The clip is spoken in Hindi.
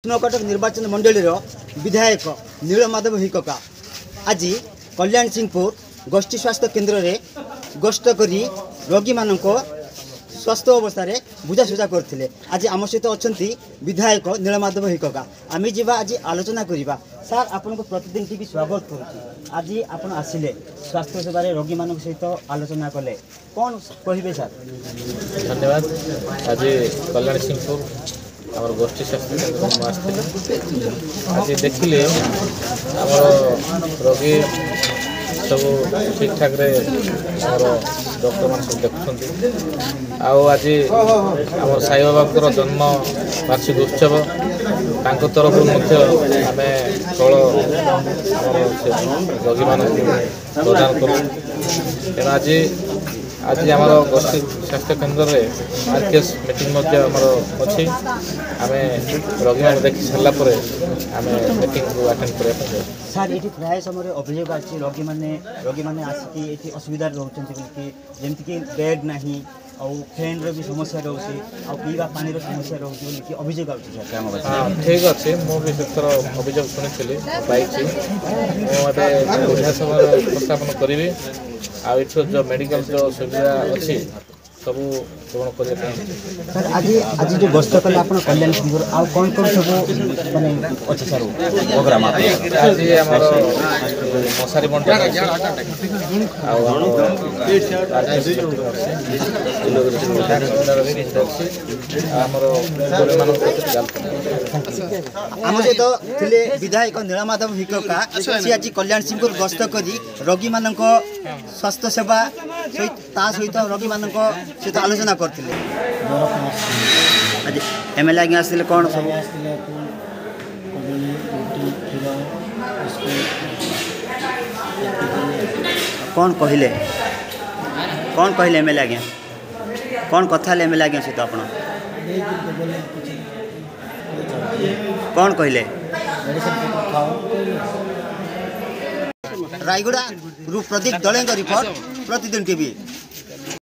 कटक निर्वाचन मंडल विधायक नीलमाधव हिकका आज कल्याण सिंहपुर गोष्ठी स्वास्थ्य केन्द्र में गस्त कर रोगी मान स्वास्थ्य अवस्था बुझासुझा करते। आज आम सहित अच्छा विधायक नीलमाधव हिकका आम जा आज आलोचना करवा। सार आपन को प्रतिदिन टी स्वागत करुँच। आज आप आसिले स्वास्थ्य सेवा रोगी मान सहित आलोचना कले कौन कहे सार? धन्यवाद। आज कल्याण सिंहपुर आम गोष्ठी स्वास्थ्य केन्द्र आज देखिले आम रोगी सब ठीक ठाक डॉक्टर मान सब देखुं। आज आम साई बाबा जन्म वार्षिक उत्सव तरफ आम फल रोगी मान प्रदान करूँ। तेना आज आम गोष्ठी स्वास्थ्य केन्द्र में आरकेएस मीटिंग अच्छी आम रोगी मान देखी सारापर आम मीटिंग को अटेंड कर। सार ये प्राय समय अभियोग आसी रोगी मैंने आसिक असुविधा रोचे जमीक बेड ना और फैन भी समस्या रोचे और पीवा पानी समस्या रोचे अभियोग आम। ठीक अच्छे मुझे अभियोग शुणी पाई बुझा समय उपस्थापन करी आठ जो मेडिकल जो सुविधा अच्छी सब पूर्ण करने। सर आज जो गस्त कले आप कल्याण सिंहपुर आउ कौन कौन सब माने अच्छे सर प्रोग्राम आज मशारी बंटन आम सहित थे विधायक नीलमाधव हिकका सी आज कल्याण सिंहपुर गस्त कर रोगी मान स्वास्थ्य सेवा सहित रोगी मान सहित आलोचना करते। आज एमएलए आगे आसते कौन सब कौन कहले एमएलए आगे कौन कथा एमएलए आगे सहित आप कौन कहले? रायगढ़ प्रदीप दले रिपोर्ट प्रतिदिन टीवी।